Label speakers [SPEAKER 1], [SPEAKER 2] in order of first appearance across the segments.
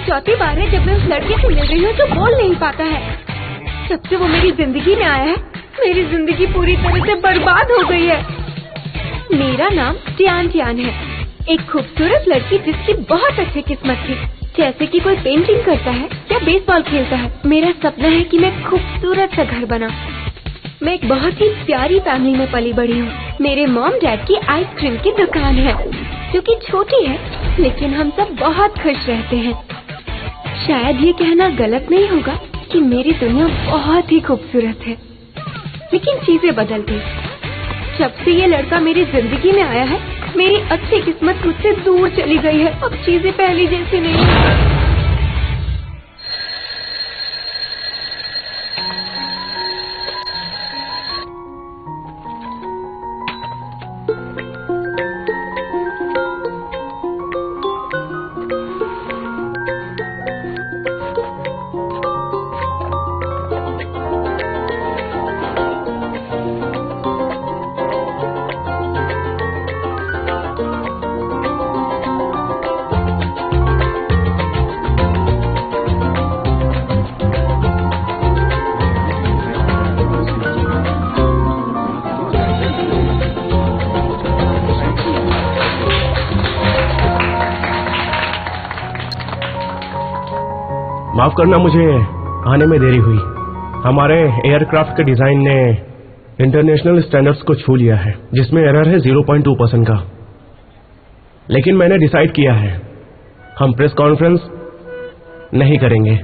[SPEAKER 1] चौथी बार है जब मैं उस लड़के से मिल रही हूँ जो बोल नहीं पाता है। जब से वो मेरी जिंदगी में आया है, मेरी जिंदगी पूरी तरह से बर्बाद हो गई है। मेरा नाम टियान टियान है, एक खूबसूरत लड़की जिसकी बहुत अच्छी किस्मत थी। जैसे कि कोई पेंटिंग करता है या बेसबॉल खेलता है। मेरा सपना है कि मैं खूबसूरत सा घर बना। मैं एक बहुत ही प्यारी फैमिली में पली बड़ी हूँ। मेरे मॉम डैड की आइसक्रीम की दुकान है जो कि छोटी है, लेकिन हम सब बहुत खुश रहते हैं। शायद ये कहना गलत नहीं होगा कि मेरी दुनिया बहुत ही खूबसूरत है, लेकिन चीजें बदल गई। जब से ये लड़का मेरी जिंदगी में आया है, मेरी अच्छी किस्मत मुझसे दूर चली गई है। अब चीजें पहले जैसी नहीं है।
[SPEAKER 2] माफ करना, मुझे आने में देरी हुई। हमारे एयरक्राफ्ट के डिजाइन ने इंटरनेशनल स्टैंडर्ड्स को छू लिया है, जिसमें एरर है 0.2% का। लेकिन मैंने डिसाइड किया है, हम प्रेस कॉन्फ्रेंस नहीं करेंगे।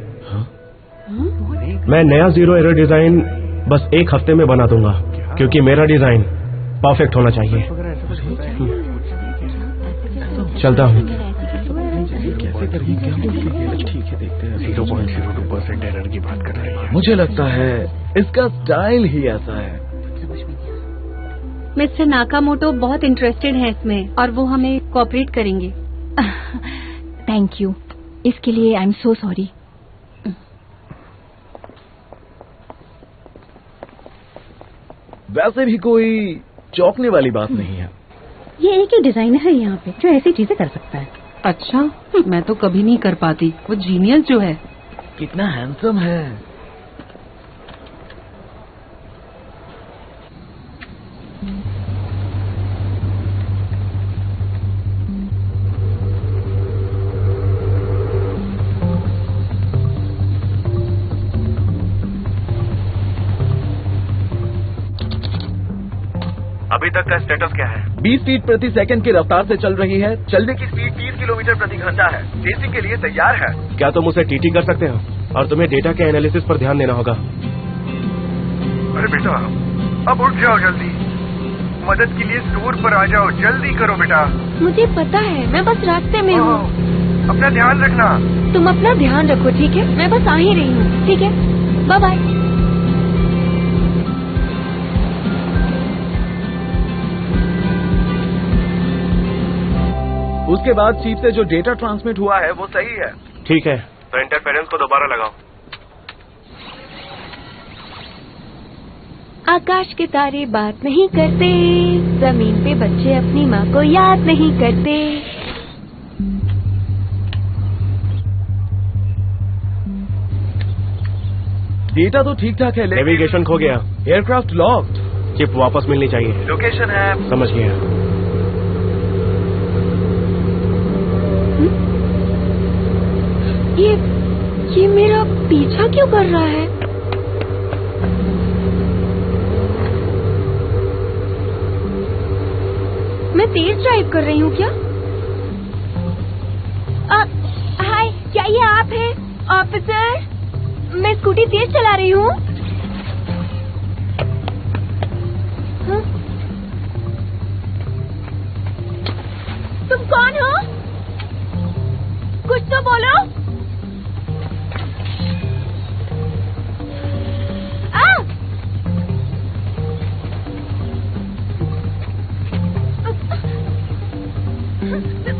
[SPEAKER 2] मैं नया जीरो एरर डिजाइन बस एक हफ्ते में बना दूंगा, क्योंकि मेरा डिजाइन परफेक्ट होना चाहिए। चलता हूँ।
[SPEAKER 3] ठीक है, देखते हैं। 0.02% एरर की बात कर रहे हैं।
[SPEAKER 4] मुझे लगता है इसका स्टाइल ही ऐसा है।
[SPEAKER 5] मिस्टर नाकामोटो बहुत इंटरेस्टेड हैं इसमें और वो हमें कोऑपरेट करेंगे।
[SPEAKER 6] थैंक यू, इसके लिए आई एम सो सॉरी।
[SPEAKER 4] वैसे भी कोई चौंकने वाली बात नहीं है।
[SPEAKER 6] ये एक ही डिजाइनर है यहाँ पे जो ऐसी चीजें कर सकता है।
[SPEAKER 5] अच्छा, मैं तो कभी नहीं कर पाती। वो जीनियस जो है।
[SPEAKER 4] कितना हैंडसम है।
[SPEAKER 2] अभी तक का स्टेटस क्या है?
[SPEAKER 4] 20 फीट प्रति सेकंड की रफ्तार से चल रही है। चलने की स्पीड 30 किलोमीटर प्रति घंटा है। टेस्टिंग के लिए तैयार है।
[SPEAKER 2] क्या तुम उसे टीटी कर सकते हो? और तुम्हें डेटा के एनालिसिस पर ध्यान देना होगा।
[SPEAKER 3] अरे बेटा, अब उठ जाओ जल्दी। मदद के लिए स्टोर पर आ जाओ। जल्दी करो बेटा।
[SPEAKER 1] मुझे पता है, मैं बस रास्ते में हूँ।
[SPEAKER 3] अपना ध्यान रखना।
[SPEAKER 1] तुम अपना ध्यान रखो, ठीक है? मैं बस आ ही रही हूँ, ठीक है? Bye bye.
[SPEAKER 4] उसके बाद चीफ से जो डेटा ट्रांसमिट हुआ है वो सही है।
[SPEAKER 2] ठीक है, तो इंटरफेरेंस को दोबारा लगाओ।
[SPEAKER 1] आकाश के तारे बात नहीं करते, जमीन पे बच्चे अपनी माँ को याद नहीं करते।
[SPEAKER 4] डेटा तो ठीक ठाक है, लेकिन
[SPEAKER 2] नेविगेशन खो गया।
[SPEAKER 4] Aircraft locked.
[SPEAKER 2] चिप वापस मिलनी चाहिए।
[SPEAKER 4] लोकेशन है।
[SPEAKER 2] समझ गया।
[SPEAKER 1] ये मेरा पीछा क्यों कर रहा है? मैं तेज ड्राइव कर रही हूँ क्या? हाय। ऑफिसर, मैं स्कूटी तेज चला रही हूँ। तुम कौन हो? कुछ तो बोलो।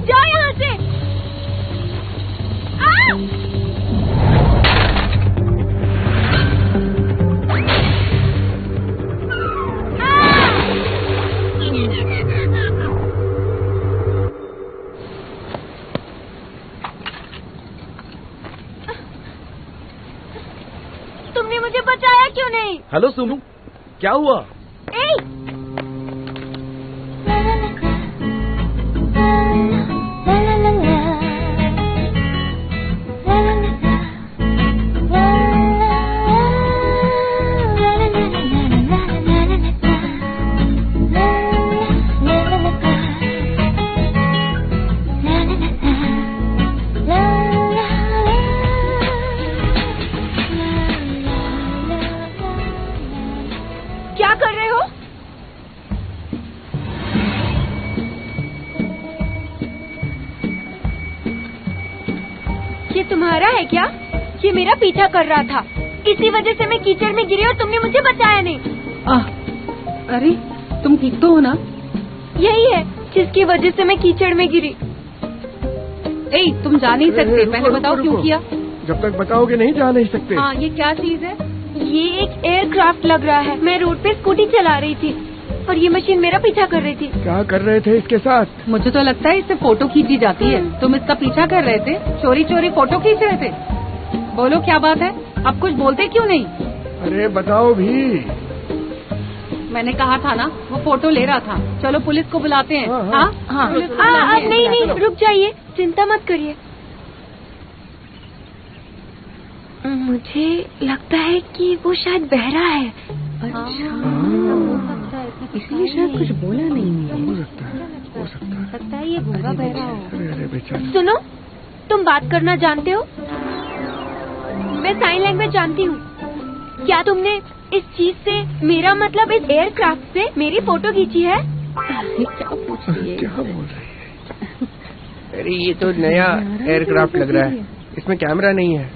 [SPEAKER 1] जाओ यहाँ से। तुमने मुझे बचाया क्यों नहीं?
[SPEAKER 4] हेलो सुमू, क्या हुआ?
[SPEAKER 1] क्या कर रहे हो? ये तुम्हारा है क्या? ये मेरा पीछा कर रहा था, इसी वजह से मैं कीचड़ में गिरी और तुमने मुझे बचाया नहीं।
[SPEAKER 5] अरे तुम ठीक तो हो ना?
[SPEAKER 1] यही है जिसकी वजह से मैं कीचड़ में गिरी।
[SPEAKER 5] तुम जा नहीं सकते, पहले बताओ क्यों किया?
[SPEAKER 2] जब तक बताओगे नहीं जा नहीं सकते।
[SPEAKER 5] हाँ, ये क्या चीज है?
[SPEAKER 1] ये एक एयरक्राफ्ट लग रहा है। मैं रोड पे स्कूटी चला रही थी और ये मशीन मेरा पीछा कर रही थी।
[SPEAKER 2] क्या कर रहे थे इसके साथ?
[SPEAKER 5] मुझे तो लगता है इससे फोटो खींची जाती है। तुम इसका पीछा कर रहे थे, चोरी चोरी फोटो खींच रहे थे। बोलो क्या बात है? अब कुछ बोलते क्यों नहीं?
[SPEAKER 2] अरे बताओ भी।
[SPEAKER 5] मैंने कहा था ना, वो फोटो ले रहा था। चलो पुलिस को बुलाते हैं। हाँ, पुलिस को बुलाते हैं।
[SPEAKER 1] नहीं, रुक जाइए, चिंता मत करिए। मुझे लगता है कि वो शायद बहरा है।
[SPEAKER 5] अच्छा, इसलिए शायद कुछ बोला नहीं है।
[SPEAKER 2] हो सकता
[SPEAKER 5] है ये गूंगा बहरा हो।
[SPEAKER 2] अरे बेचारा।
[SPEAKER 1] सुनो, तुम बात करना जानते हो? मैं साइन लैंग्वेज जानती हूँ। क्या तुमने इस चीज से, मेरा मतलब इस एयरक्राफ्ट से मेरी फोटो खींची है?
[SPEAKER 5] क्या पूछ रही है?
[SPEAKER 2] क्या बोल रही है? अरे ये तो नया एयरक्राफ्ट लग रहा है, इसमें कैमरा नहीं है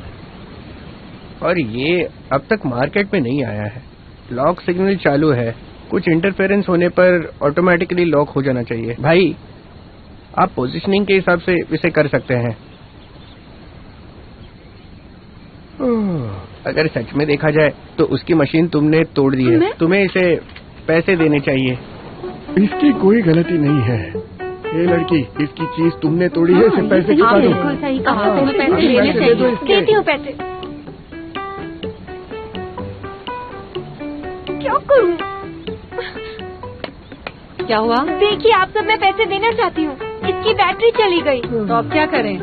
[SPEAKER 2] और ये अब तक मार्केट में नहीं आया है। लॉक सिग्नल चालू है, कुछ इंटरफेरेंस होने पर ऑटोमेटिकली लॉक हो जाना चाहिए। भाई, आप पोजीशनिंग के हिसाब से इसे कर सकते हैं। अगर सच में देखा जाए तो उसकी मशीन तुमने तोड़ दी है। तुम्हें इसे पैसे देने चाहिए। इसकी कोई गलती नहीं है। ये लड़की, इसकी चीज तुमने तोड़ी है, इसे पैसे चुका दो।
[SPEAKER 5] बिल्कुल सही कहा, तुम्हें पैसे देने चाहिए।
[SPEAKER 1] देती हूँ पैसे। क्या करूँ?
[SPEAKER 5] क्या हुआ?
[SPEAKER 1] देखिए, आप सब मैं पैसे देना चाहती हूँ। इसकी बैटरी चली गई।
[SPEAKER 5] तो अब क्या करें?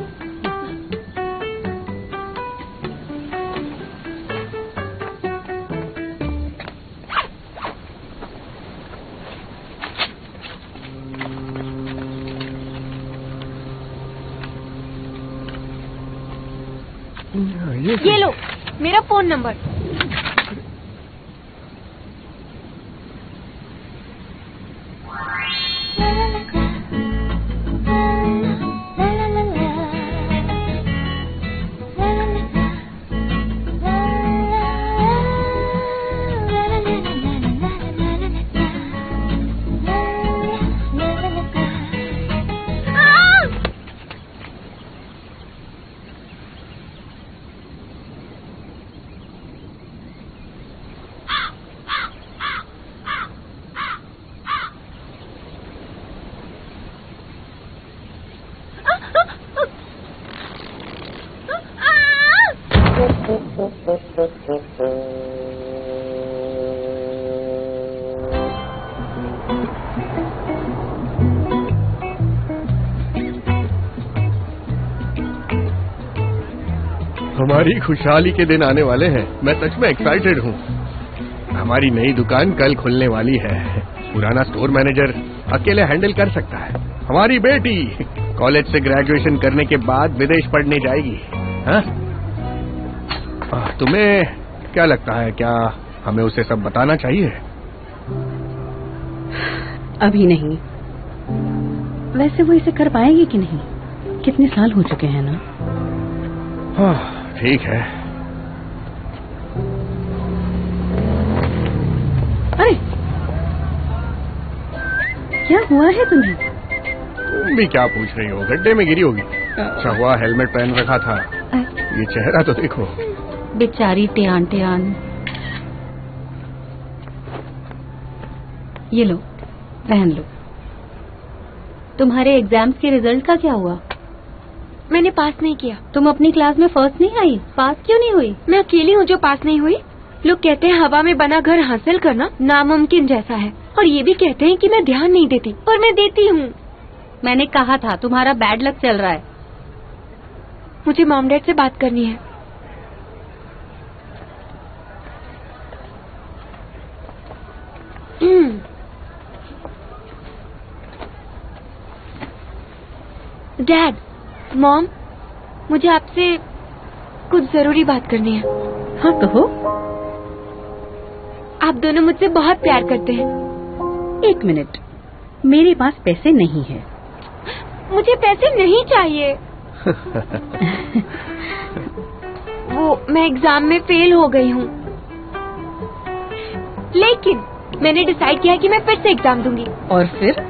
[SPEAKER 1] ये लो मेरा फोन नंबर।
[SPEAKER 2] हमारी खुशहाली के दिन आने वाले हैं। मैं सच में एक्साइटेड हूँ। हमारी नई दुकान कल खुलने वाली है। पुराना स्टोर मैनेजर अकेले हैंडल कर सकता है। हमारी बेटी कॉलेज से ग्रेजुएशन करने के बाद विदेश पढ़ने जाएगी। हाँ?
[SPEAKER 3] तुम्हें क्या लगता है, क्या हमें उसे सब बताना चाहिए?
[SPEAKER 5] अभी नहीं। वैसे वो इसे कर पाएगी कि नहीं? कितने साल हो चुके हैं ना।
[SPEAKER 3] हाँ ठीक है।
[SPEAKER 5] अरे क्या हुआ है तुम्हें?
[SPEAKER 3] तुम भी क्या पूछ रही हो? गड्ढे में गिरी होगी। अच्छा हुआ हेलमेट पहन रखा था। ये चेहरा तो देखो।
[SPEAKER 5] बेचारी टियान टियान। ये लो, पहन लो। तुम्हारे एग्जाम्स के रिजल्ट का क्या हुआ?
[SPEAKER 1] मैंने पास नहीं किया।
[SPEAKER 5] तुम अपनी क्लास में फर्स्ट नहीं आई, पास क्यों नहीं हुई?
[SPEAKER 1] मैं अकेली हूँ जो पास नहीं हुई। लोग कहते हैं हवा में बना घर हासिल करना नामुमकिन जैसा है, और ये भी कहते हैं कि मैं ध्यान नहीं देती, और मैं देती हूँ।
[SPEAKER 5] मैंने कहा था तुम्हारा बैड लक चल रहा है।
[SPEAKER 1] मुझे मॉम डैड से बात करनी है। डैड, मॉम, मुझे आपसे कुछ जरूरी बात करनी है।
[SPEAKER 5] हाँ कहो।
[SPEAKER 1] आप दोनों मुझसे बहुत प्यार करते हैं।
[SPEAKER 5] 1 मिनट, मेरे पास पैसे नहीं है।
[SPEAKER 1] मुझे पैसे नहीं चाहिए। वो मैं एग्जाम में फेल हो गई हूँ, लेकिन मैंने डिसाइड किया है कि मैं फिर से एग्जाम दूंगी।
[SPEAKER 5] और फिर?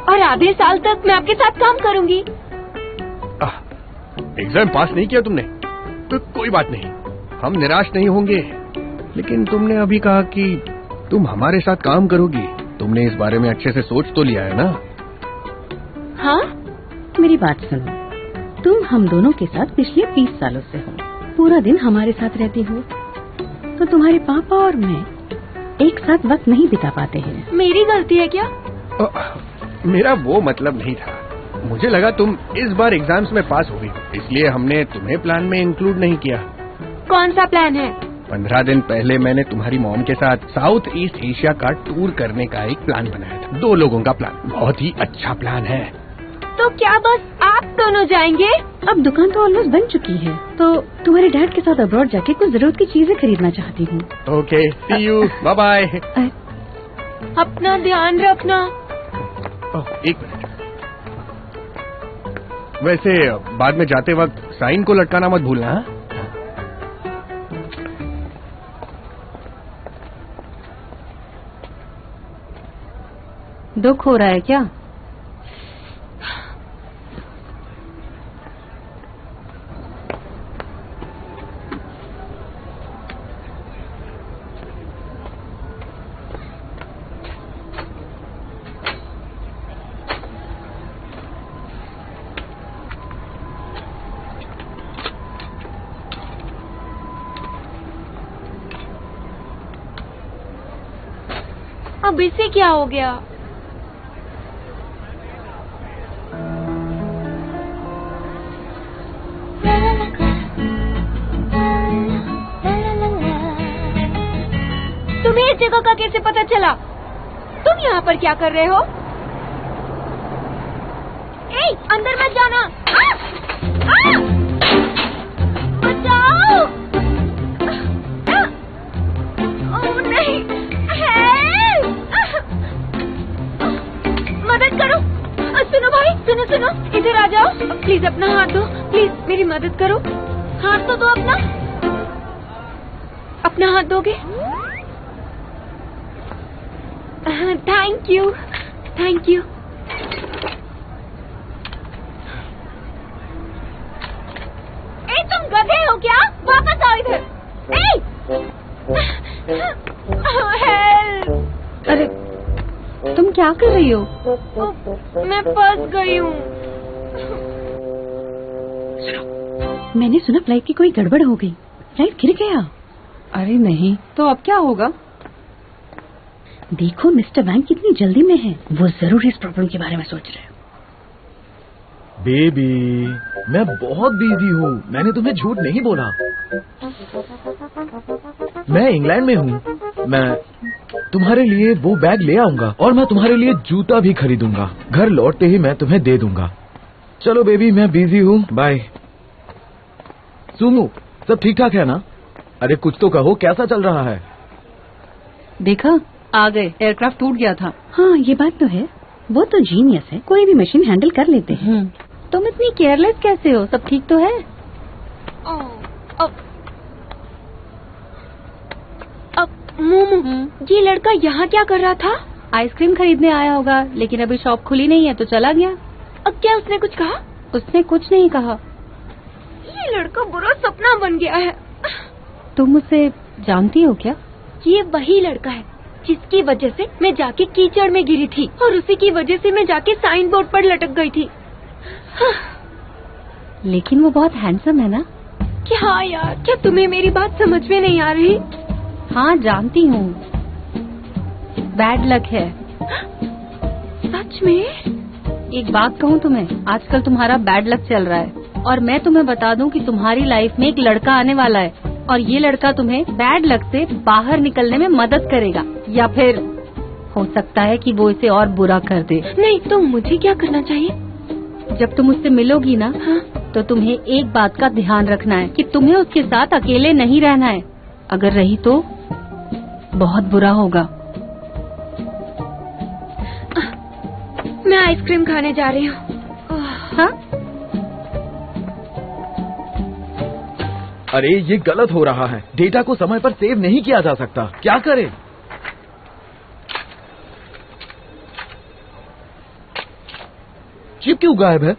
[SPEAKER 1] और आधे साल तक मैं आपके साथ काम करूंगी।
[SPEAKER 3] एग्जाम पास नहीं किया तुमने तो कोई बात नहीं, हम निराश नहीं होंगे। लेकिन तुमने अभी कहा कि तुम हमारे साथ काम करोगी। तुमने इस बारे में अच्छे से सोच तो लिया है ना?
[SPEAKER 1] हाँ?
[SPEAKER 5] मेरी बात सुनो, तुम हम दोनों के साथ पिछले 20 सालों से हो, पूरा दिन हमारे साथ रहती हो, तो तुम्हारे पापा और मैं एक साथ वक्त नहीं बिता पाते हैं।
[SPEAKER 1] मेरी गलती है क्या?
[SPEAKER 3] मेरा वो मतलब नहीं था। मुझे लगा तुम इस बार एग्जाम्स में पास हो गई, इसलिए हमने तुम्हें प्लान में इंक्लूड नहीं किया।
[SPEAKER 1] कौन सा प्लान है?
[SPEAKER 3] 15 दिन पहले मैंने तुम्हारी मॉम के साथ साउथ ईस्ट एशिया का टूर करने का एक प्लान बनाया था। 2 लोगों का प्लान, बहुत ही अच्छा प्लान है।
[SPEAKER 1] तो क्या बस आप दोनों जाएंगे?
[SPEAKER 5] अब दुकान तो ऑलमोस्ट बन चुकी है, तो तुम्हारे डैड के साथ अब्रॉड जाके कुछ जरूरत की चीजें खरीदना चाहती हूँ।
[SPEAKER 3] Okay, see you, bye bye.
[SPEAKER 1] अपना ध्यान रखना।
[SPEAKER 3] 1 मिनट, वैसे बाद में जाते वक्त साइन को लटकाना मत भूलना।
[SPEAKER 5] दुख हो रहा है क्या?
[SPEAKER 1] अब इसे क्या हो गया? तुम्हें इस जगह का कैसे पता चला? तुम यहाँ पर क्या कर रहे हो? ए, अंदर मत जाना। बचाओ! ओह नहीं, मदद करो। सुनो भाई, सुनो, इधर आ जाओ। प्लीज अपना हाथ दो, प्लीज मेरी मदद करो। हाथ तो दो अपना हाथ दोगे? Thank you. ए, तुम गधे हो क्या? वापस आओ इधर। हेल्प!
[SPEAKER 5] अरे तुम क्या कर रही हो?
[SPEAKER 1] मैं फंस गई हूँ।
[SPEAKER 5] मैंने सुना फ्लाइट की कोई गड़बड़ हो गई, फ्लाइट गिर गया। अरे नहीं, तो अब क्या होगा? देखो मिस्टर वैंग कितनी जल्दी में है, वो जरूर इस प्रॉब्लम के बारे में सोच रहे हैं।
[SPEAKER 4] बेबी, मैं बहुत बिजी हूँ, मैंने तुम्हें झूठ नहीं बोला। मैं इंग्लैंड में हूँ। मैं तुम्हारे लिए वो बैग ले आऊंगा और मैं तुम्हारे लिए जूता भी खरीदूंगा। घर लौटते ही मैं तुम्हें दे दूंगा। चलो बेबी, मैं बिजी हूँ, बाय। सुमू, सब ठीक ठाक है ना? अरे कुछ तो कहो, कैसा चल रहा है?
[SPEAKER 5] देखा,
[SPEAKER 7] आ गए, एयरक्राफ्ट टूट गया था।
[SPEAKER 5] हाँ ये बात तो है, वो तो जीनियस है, कोई भी मशीन हैंडल कर लेते हैं।
[SPEAKER 7] तुम इतनी केयरलेस कैसे हो? सब ठीक तो है?
[SPEAKER 1] मोमो, ये लड़का यहाँ क्या कर रहा था?
[SPEAKER 7] आइसक्रीम खरीदने आया होगा, लेकिन अभी शॉप खुली नहीं है तो चला गया।
[SPEAKER 1] अब क्या उसने कुछ कहा?
[SPEAKER 7] उसने कुछ नहीं कहा।
[SPEAKER 1] ये लड़का बुरा सपना बन गया है।
[SPEAKER 7] तुम उसे जानती हो क्या?
[SPEAKER 1] ये वही लड़का है जिसकी वजह से मैं जाके कीचड़ में गिरी थी और उसी की वजह से मैं जाके साइन बोर्ड पर लटक गई थी।
[SPEAKER 7] लेकिन वो बहुत हैंडसम है ना?
[SPEAKER 1] क्या यार, क्या तुम्हें मेरी बात समझ में नहीं आ रही?
[SPEAKER 7] हाँ जानती हूँ, बैड लक है।
[SPEAKER 1] सच में?
[SPEAKER 7] एक बात कहूँ तुम्हें, आजकल तुम्हारा बैड लक चल रहा है और मैं तुम्हें बता दूं कि तुम्हारी लाइफ में एक लड़का आने वाला है और ये लड़का तुम्हें बैड लक से बाहर निकलने में मदद करेगा, या फिर हो सकता है कि वो इसे और बुरा कर दे।
[SPEAKER 1] नहीं तो मुझे क्या करना चाहिए?
[SPEAKER 7] जब तुम उससे मिलोगी ना,
[SPEAKER 1] हाँ?
[SPEAKER 7] तो तुम्हें एक बात का ध्यान रखना है कि तुम्हें उसके साथ अकेले नहीं रहना है। अगर रही तो बहुत बुरा होगा।
[SPEAKER 1] मैं आइसक्रीम खाने जा रही हूँ।
[SPEAKER 7] हाँ?
[SPEAKER 4] अरे ये गलत हो रहा है, डेटा को समय पर सेव नहीं किया जा सकता, क्या करें? चिप क्यों गायब है?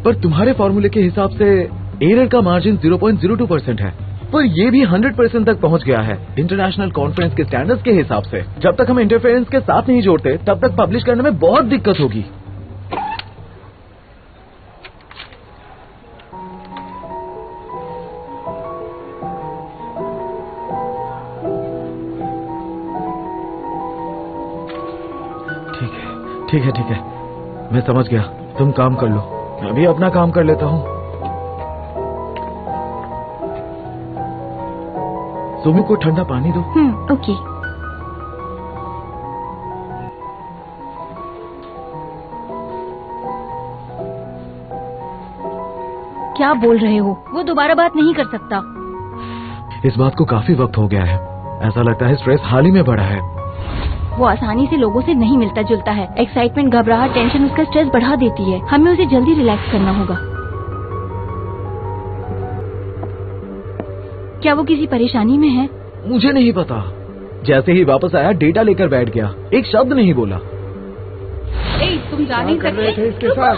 [SPEAKER 4] पर तुम्हारे फॉर्मूले के हिसाब से एरर का मार्जिन 0.02% है, पर ये भी 100% तक पहुंच गया है इंटरनेशनल कॉन्फ्रेंस के स्टैंडर्ड्स के हिसाब से। जब तक हम इंटरफेरेंस के साथ नहीं जोड़ते तब तक पब्लिश करने में बहुत दिक्कत होगी। ठीक है, मैं समझ गया, तुम काम कर लो, मैं भी अपना काम कर लेता हूँ। सुमी को ठंडा पानी दो।
[SPEAKER 6] ओके। क्या बोल रहे हो? वो दोबारा बात नहीं कर सकता।
[SPEAKER 4] इस बात को काफी वक्त हो गया है, ऐसा लगता है स्ट्रेस हाल ही में बढ़ा है।
[SPEAKER 6] वो आसानी से लोगों से नहीं मिलता जुलता है। एक्साइटमेंट, घबराहट, टेंशन उसका स्ट्रेस बढ़ा देती है। हमें उसे जल्दी रिलैक्स करना होगा। क्या वो किसी परेशानी में है?
[SPEAKER 4] मुझे नहीं पता, जैसे ही वापस आया डेटा लेकर बैठ गया, एक शब्द नहीं बोला।
[SPEAKER 7] तुम जा नहीं सकते
[SPEAKER 3] इसके साथ?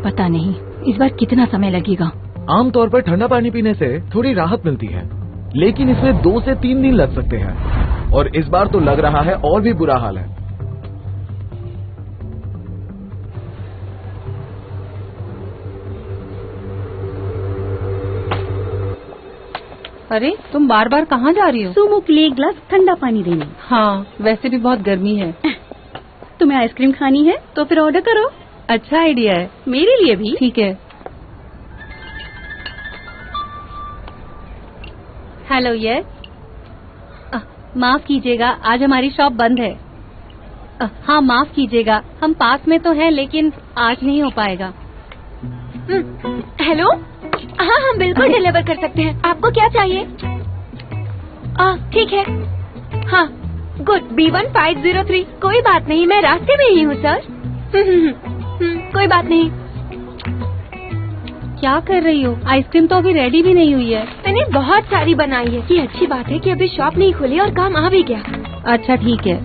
[SPEAKER 6] पता नहीं इस बार कितना समय लगेगा।
[SPEAKER 4] आमतौर पर ठंडा पानी पीने से थोड़ी राहत मिलती है, लेकिन इसमें 2 से 3 दिन लग सकते हैं और इस बार तो लग रहा है और भी बुरा हाल है।
[SPEAKER 7] अरे तुम बार बार कहाँ जा रही हो?
[SPEAKER 5] सुमो के लिए एक गिलास ठंडा पानी देने।
[SPEAKER 7] हाँ, वैसे भी बहुत गर्मी है।
[SPEAKER 5] तुम्हें आइसक्रीम खानी है तो फिर ऑर्डर करो।
[SPEAKER 7] अच्छा आइडिया है,
[SPEAKER 5] मेरे लिए भी।
[SPEAKER 7] ठीक है। Hello, yes. माफ कीजिएगा, आज हमारी शॉप बंद है। हाँ माफ कीजिएगा, हम पास में तो हैं लेकिन आज नहीं हो पाएगा।
[SPEAKER 1] हेलो, हाँ हम बिल्कुल डिलीवर कर सकते हैं। आपको क्या चाहिए? ठीक है। हाँ गुड, B1503। कोई बात नहीं, मैं रास्ते में ही हूँ सर। कोई बात नहीं।
[SPEAKER 7] क्या कर रही हो? आइसक्रीम तो अभी रेडी भी नहीं हुई है।
[SPEAKER 1] मैंने बहुत सारी बनाई है। ये अच्छी बात है कि अभी शॉप नहीं खुली और काम आ भी गया।
[SPEAKER 7] अच्छा ठीक है,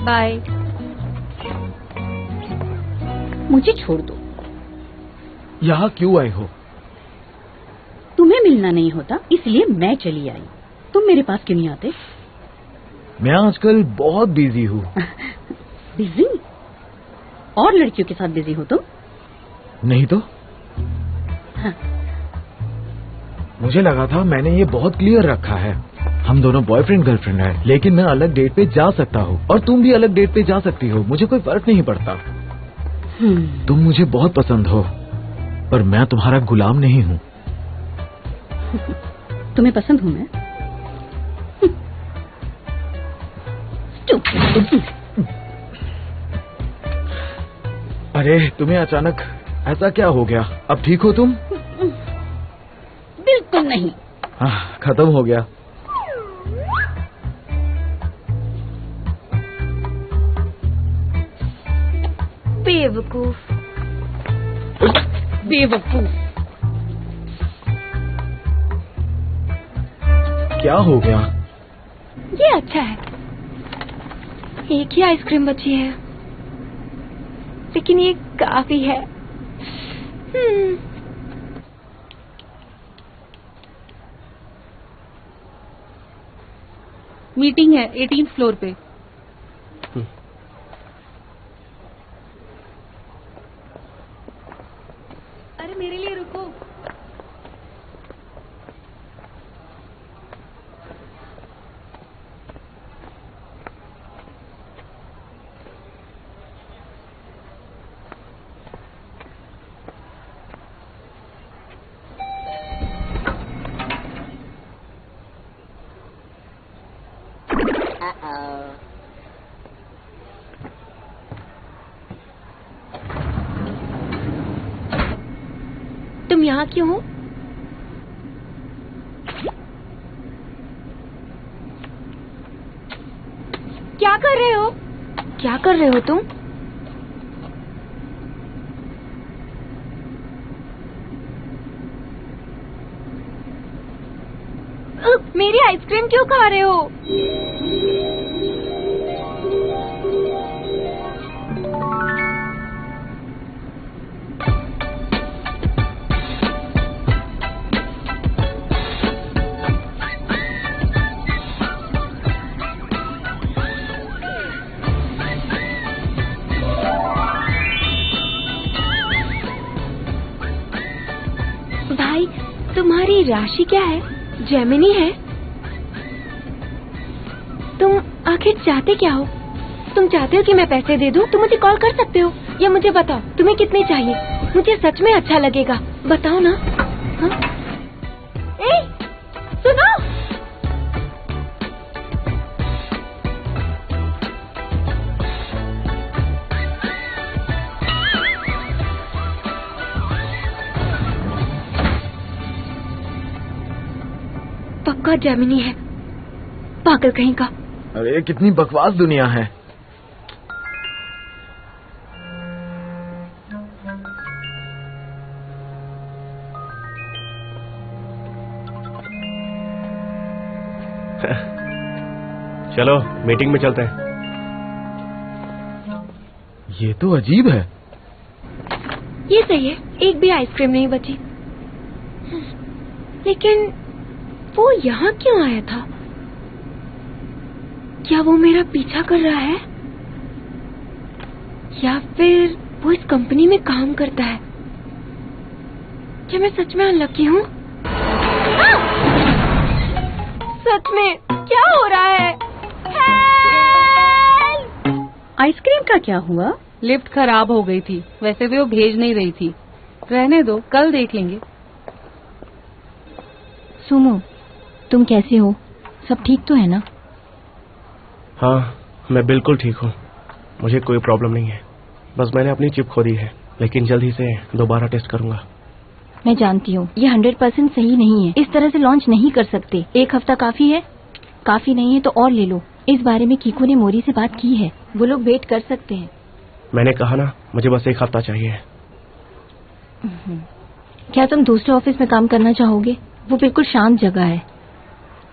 [SPEAKER 7] बाय।
[SPEAKER 5] मुझे छोड़ दो।
[SPEAKER 4] यहाँ क्यों आए हो?
[SPEAKER 5] तुम्हें मिलना नहीं होता इसलिए मैं चली आई। तुम मेरे पास क्यों नहीं आते?
[SPEAKER 4] मैं आजकल बहुत बिजी हूँ।
[SPEAKER 5] बिजी? और लड़कियों के साथ बिजी हो तुम?
[SPEAKER 4] नहीं तो।
[SPEAKER 5] हाँ।
[SPEAKER 4] मुझे लगा था मैंने ये बहुत क्लियर रखा है, हम दोनों बॉयफ्रेंड गर्लफ्रेंड हैं, लेकिन मैं अलग डेट पे जा सकता हूँ और तुम भी अलग डेट पे जा सकती हो, मुझे कोई फर्क नहीं पड़ता। तुम मुझे बहुत पसंद हो, पर मैं तुम्हारा गुलाम नहीं हूँ।
[SPEAKER 5] तुम्हें पसंद हूँ मैं?
[SPEAKER 4] अरे तुम्हें अचानक ऐसा क्या हो गया? अब ठीक हो तुम?
[SPEAKER 5] बिल्कुल नहीं।
[SPEAKER 4] खत्म हो गया।
[SPEAKER 1] बेवकूफ।
[SPEAKER 5] बेवकूफ।
[SPEAKER 4] क्या हो गया?
[SPEAKER 1] ये अच्छा है, एक ही आइसक्रीम बची है, लेकिन ये काफी है।
[SPEAKER 7] मीटिंग है 18th फ्लोर पे।
[SPEAKER 1] अरे मेरे लिए रुको। तुम यहाँ क्यों हो? क्या कर रहे हो? क्या कर रहे हो तुम? मेरी आइसक्रीम क्यों खा रहे हो? भाई, तुम्हारी राशि क्या है? जेमिनी है? तुम आखिर चाहते क्या हो? तुम चाहते हो कि मैं पैसे दे दूं? तुम मुझे कॉल कर सकते हो, या मुझे बताओ तुम्हें कितने चाहिए। मुझे सच में अच्छा लगेगा, बताओ ना। हाँ? ए, सुनो। पक्का जेमिनी है, पागल कहीं का।
[SPEAKER 4] अरे कितनी बकवास दुनिया है।
[SPEAKER 2] चलो मीटिंग में चलते हैं।
[SPEAKER 4] ये तो अजीब है।
[SPEAKER 1] ये सही है, एक भी आइसक्रीम नहीं बची। लेकिन वो यहाँ क्यों आया था? क्या वो मेरा पीछा कर रहा है, या फिर वो इस कंपनी में काम करता है? क्या मैं सच में अनलकी हूँ? सच में क्या हो रहा है?
[SPEAKER 5] आइसक्रीम का क्या हुआ?
[SPEAKER 7] लिफ्ट खराब हो गई थी, वैसे भी वो भेज नहीं रही थी। रहने दो, कल देख लेंगे।
[SPEAKER 6] सुमो, तुम कैसे हो? सब ठीक तो है ना?
[SPEAKER 2] हाँ, मैं बिल्कुल ठीक हूँ। मुझे कोई प्रॉब्लम नहीं है। बस मैंने अपनी चिप खो दी है, लेकिन जल्द ही से दोबारा टेस्ट करूंगा।
[SPEAKER 6] मैं जानती हूँ ये 100% सही नहीं है। इस तरह से लॉन्च नहीं कर सकते। 1 हफ्ता काफी है? काफी नहीं है तो और ले लो। इस बारे में कीको ने मोरी से बात की है, वो लोग वेट कर सकते हैं।
[SPEAKER 2] मैंने कहा ना, मुझे बस 1 हफ्ता चाहिए।
[SPEAKER 6] क्या तुम दूसरे ऑफिस में काम करना चाहोगे? वो बिल्कुल शांत जगह है।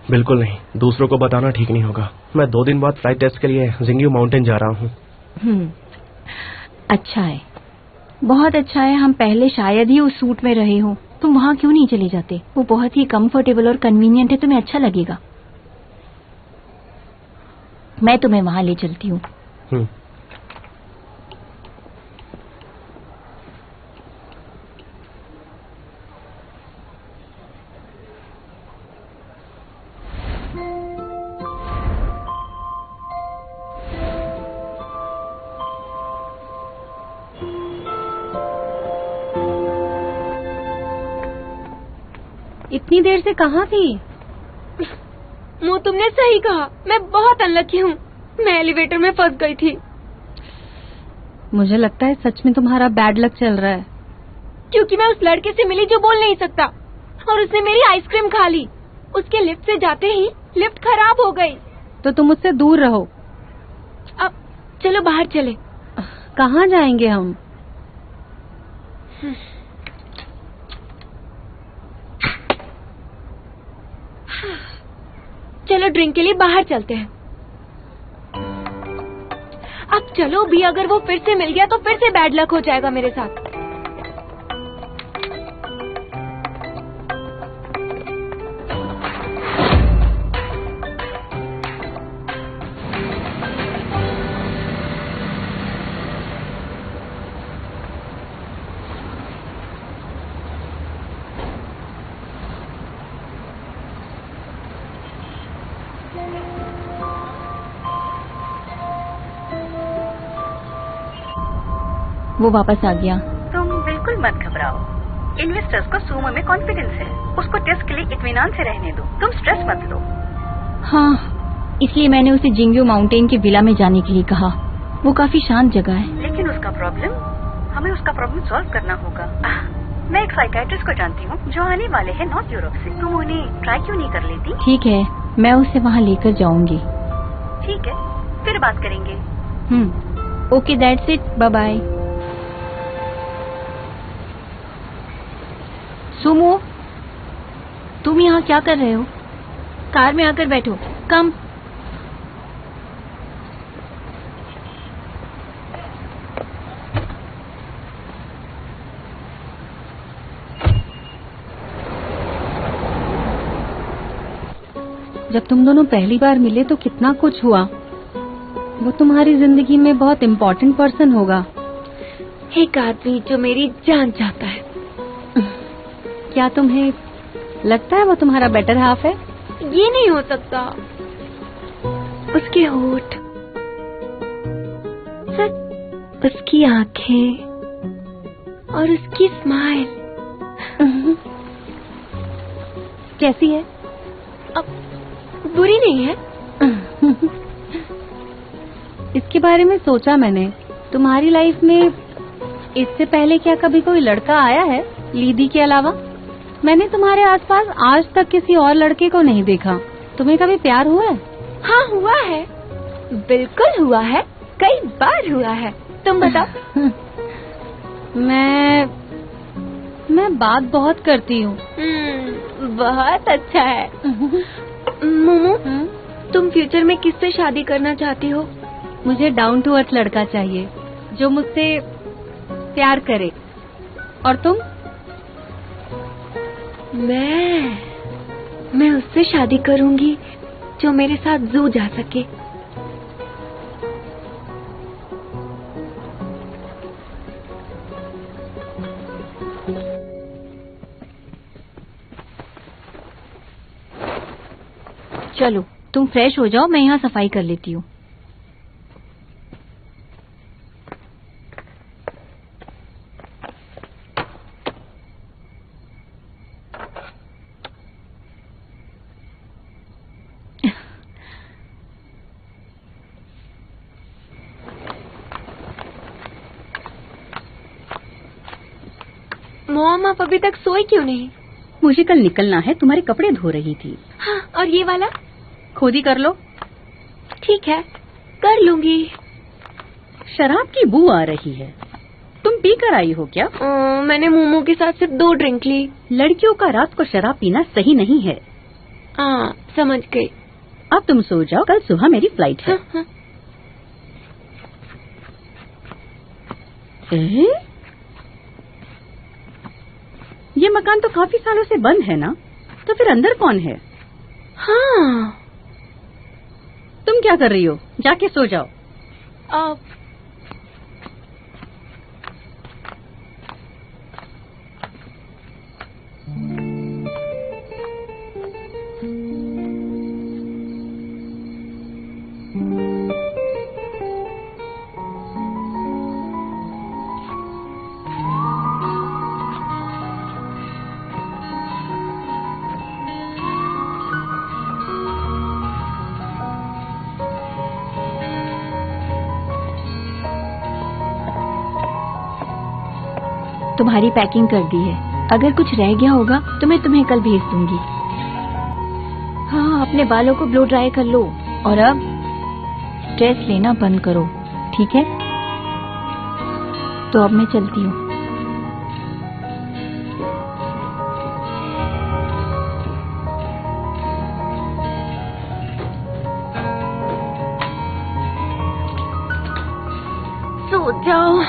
[SPEAKER 2] बिल्कुल नहीं, दूसरों को बताना ठीक नहीं होगा। मैं 2 दिन बाद फ्लाइट टेस्ट के लिए जिंग्यू माउंटेन जा रहा हूँ।
[SPEAKER 6] अच्छा है, बहुत अच्छा है। हम पहले शायद ही उस सूट में रहे हो। तुम वहाँ क्यों नहीं चले जाते? वो बहुत ही कंफर्टेबल और कन्वीनियंट है, तुम्हें अच्छा लगेगा। मैं तुम्हें वहाँ ले चलती हूँ।
[SPEAKER 7] इतनी देर से कहाँ थी?
[SPEAKER 1] वो तुमने सही कहा, मैं बहुत अनलकी हूँ। मैं एलिवेटर में फंस गई थी।
[SPEAKER 7] मुझे लगता है सच में तुम्हारा बैड लक चल रहा है।
[SPEAKER 1] क्योंकि मैं उस लड़के से मिली जो बोल नहीं सकता, और उसने मेरी आइसक्रीम खा ली। उसके लिफ्ट से जाते ही लिफ्ट खराब हो गई।
[SPEAKER 7] तो तुम उससे दूर रहो।
[SPEAKER 1] अब चलो बाहर चले।
[SPEAKER 7] कहाँ जाएंगे हम?
[SPEAKER 1] चलो ड्रिंक के लिए बाहर चलते हैं। अब चलो भी, अगर वो फिर से मिल गया तो फिर से बैड लक हो जाएगा मेरे साथ।
[SPEAKER 6] वो वापस आ गया।
[SPEAKER 5] तुम बिल्कुल मत घबराओ। इन्वेस्टर्स को सुमो में कॉन्फिडेंस है। उसको टेस्ट के लिए इत्मीनान से रहने दो। तुम स्ट्रेस मत लो।
[SPEAKER 6] हाँ, इसलिए मैंने उसे जिंगयू माउंटेन के विला में जाने के लिए कहा। वो काफी शांत जगह है।
[SPEAKER 5] लेकिन हमें उसका प्रॉब्लम सॉल्व करना होगा। मैं एक साइकियाट्रिस्ट को जानती हूँ जो आने वाले हैं नॉर्थ यूरोप से। तुम उन्हें ट्राई क्यों नहीं कर लेती?
[SPEAKER 6] ठीक है, मैं उसे वहाँ लेकर जाऊंगी।
[SPEAKER 5] ठीक है, फिर बात करेंगे।
[SPEAKER 6] Okay, that's it, bye bye. Sumo, तुम यहाँ क्या कर रहे हो? कार में आकर बैठो। कम।
[SPEAKER 7] जब तुम दोनों पहली बार मिले तो कितना कुछ हुआ। वो तुम्हारी जिंदगी में बहुत इम्पोर्टेंट पर्सन होगा।
[SPEAKER 1] एक आदमी जो मेरी जान चाहता है।
[SPEAKER 7] क्या तुम्हें लगता है वो तुम्हारा बेटर हाफ है?
[SPEAKER 1] ये नहीं हो सकता। उसके होठ, उसकी आंखें और उसकी स्माइल।
[SPEAKER 7] कैसी है?
[SPEAKER 1] अब बुरी नहीं है।
[SPEAKER 7] इसके बारे में सोचा मैंने। तुम्हारी लाइफ में इससे पहले क्या कभी कोई लड़का आया है लीदी के अलावा? मैंने तुम्हारे आसपास आज तक किसी और लड़के को नहीं देखा। तुम्हें कभी प्यार हुआ है?
[SPEAKER 1] हाँ, हुआ है, बिल्कुल हुआ है, कई बार हुआ है। तुम बताओ।
[SPEAKER 7] मैं बात बहुत करती हूँ।
[SPEAKER 1] बहुत अच्छा है। मोमो, तुम फ्यूचर में किससे शादी करना चाहती हो?
[SPEAKER 7] मुझे डाउन टू अर्थ लड़का चाहिए जो मुझसे प्यार करे। और तुम?
[SPEAKER 1] मैं उससे शादी करूंगी जो मेरे साथ जू जा सके।
[SPEAKER 6] चलो, तुम फ्रेश हो जाओ, मैं यहाँ सफाई कर लेती हूँ।
[SPEAKER 1] मॉम, आप अभी तक सोई क्यों नहीं?
[SPEAKER 5] मुझे कल निकलना है। तुम्हारे कपड़े धो रही थी।
[SPEAKER 1] हाँ, और ये वाला
[SPEAKER 5] खुद ही कर लो।
[SPEAKER 1] ठीक है, कर लूंगी।
[SPEAKER 5] शराब की बू आ रही है। तुम पी कर आई हो क्या?
[SPEAKER 1] मैंने मोमो के साथ सिर्फ 2 ड्रिंक ली।
[SPEAKER 5] लड़कियों का रात को शराब पीना सही नहीं है।
[SPEAKER 1] समझ गई।
[SPEAKER 5] अब तुम सो जाओ, कल सुबह मेरी फ्लाइट है।
[SPEAKER 1] हाँ।
[SPEAKER 5] ये मकान तो काफी सालों से बंद है ना? तो फिर अंदर कौन है?
[SPEAKER 1] हाँ।
[SPEAKER 5] तुम क्या कर रही हो? जाके सो जाओ।
[SPEAKER 6] तुम्हारी पैकिंग कर दी है। अगर कुछ रह गया होगा तो मैं तुम्हें कल भेज दूंगी। हाँ, अपने बालों को ब्लो ड्राई कर लो और अब स्ट्रेस लेना बंद करो, ठीक है? तो अब मैं चलती हूँ। सो जाओ।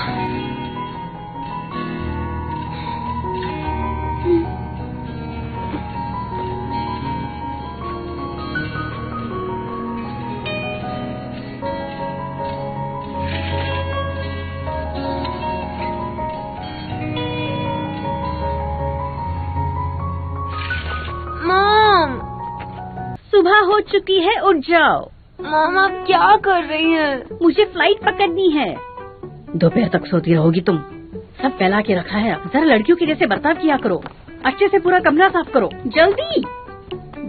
[SPEAKER 5] सुबह हो चुकी है, उठ जाओ।
[SPEAKER 1] मॉम आप क्या कर रही हैं?
[SPEAKER 5] मुझे फ्लाइट पकड़नी है। दोपहर तक सोती रहोगी तुम। सब फैला के रखा है, जरा लड़कियों के जैसे बर्ताव किया करो। अच्छे से पूरा कमरा साफ करो, जल्दी।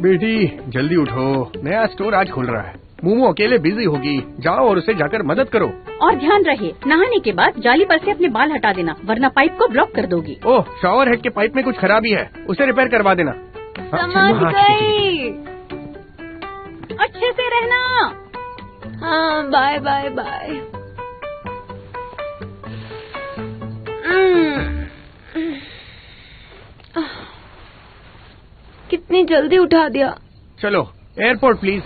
[SPEAKER 3] बेटी जल्दी उठो, नया स्टोर आज खुल रहा है। मोमो अकेले बिजी होगी, जाओ और उसे जाकर मदद करो।
[SPEAKER 5] और ध्यान रहे, नहाने के बाद जाली पर से अपने बाल हटा देना, वरना पाइप को ब्लॉक कर दोगी।
[SPEAKER 3] ओह, शॉवर हेड के पाइप में कुछ खराबी है, उसे रिपेयर करवा देना।
[SPEAKER 1] समझ गई।
[SPEAKER 5] अच्छे से रहना।
[SPEAKER 1] हाँ, बाय बाय बाय। कितनी जल्दी उठा दिया।
[SPEAKER 3] चलो airport please.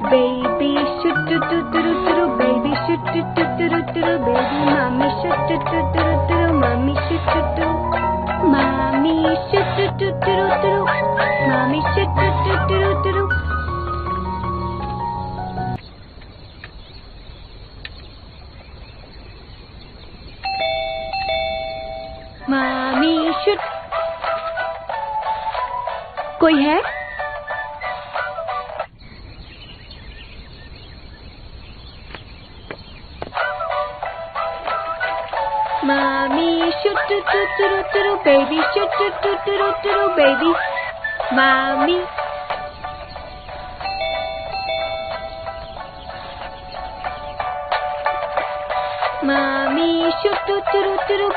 [SPEAKER 1] Baby shoot do do do do do, baby shoot do do do do do, baby mommy shoot do do do do, mommy shoot do do, mommy shoot do do do do, mommy shoot do do do do. Mommy shoot. कोई है? Mommy shoot do do do do do, baby shoot do do do do, baby mommy. Mommy shoot do do do do.